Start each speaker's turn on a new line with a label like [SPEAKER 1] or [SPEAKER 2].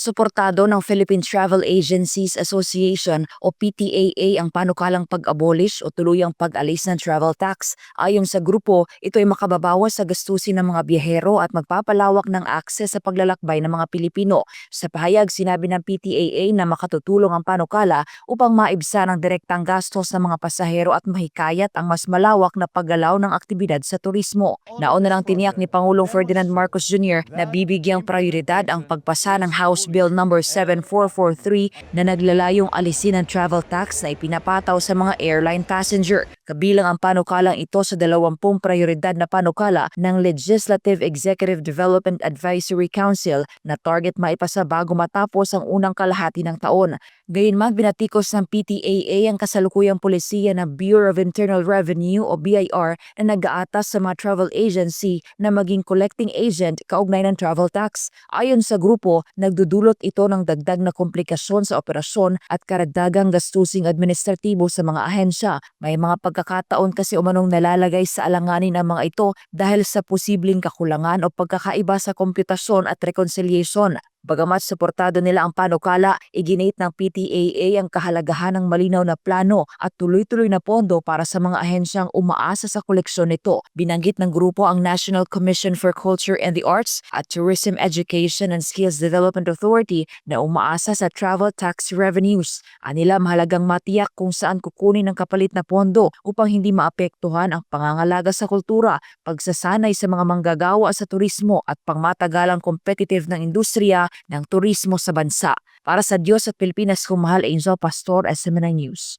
[SPEAKER 1] Suportado ng Philippine Travel Agencies Association o PTAA ang panukalang pag-abolish o tuluyang pag-alis ng travel tax. Ayon sa grupo, ito ay makababawas sa gastusin ng mga biyahero at magpapalawak ng akses sa paglalakbay ng mga Pilipino. Sa pahayag, sinabi ng PTAA na makatutulong ang panukala upang maibsan ang direktang gastos ng mga pasahero at mahikayat ang mas malawak na paggalaw ng aktibidad sa turismo. Nauna lang tiniyak ni Pangulong Ferdinand Marcos Jr. na bibigyang prioridad ang pagpasa ng House Bill No. 7443 na naglalayong alisin ang travel tax na ipinapataw sa mga airline passenger. Kabilang ang panukalang ito sa 20 prioridad na panukala ng Legislative Executive Development Advisory Council na target maipasa bago matapos ang unang kalahati ng taon. Gayunman, binatikos ng PTAA ang kasalukuyang polisiya ng Bureau of Internal Revenue o BIR na nag-aatas sa mga travel agency na maging collecting agent kaugnay ng travel tax. Ayon sa grupo, nagdudulot ito ng dagdag na komplikasyon sa operasyon at karagdagang gastusing administratibo sa mga ahensya. May mga pagkakataon kasi umanong nalalagay sa alanganin ang mga ito dahil sa posibleng kakulangan o pagkakaiba sa komputasyon at reconciliation. Bagamat suportado nila ang panukala, iginit ng PTAA ang kahalagahan ng malinaw na plano at tuloy-tuloy na pondo para sa mga ahensyang umaasa sa koleksyon nito. Binanggit ng grupo ang National Commission for Culture and the Arts at Tourism Education and Skills Development Authority na umaasa sa travel tax revenues. Anila mahalagang matiyak kung saan kukunin ang kapalit na pondo upang hindi maapektuhan ang pangangalaga sa kultura, pagsasanay sa mga manggagawa sa turismo at pangmatagalang competitive ng industriya ng turismo sa bansa. Para sa Diyos at Pilipinas, kumahal Angel Pastor, SMNI News.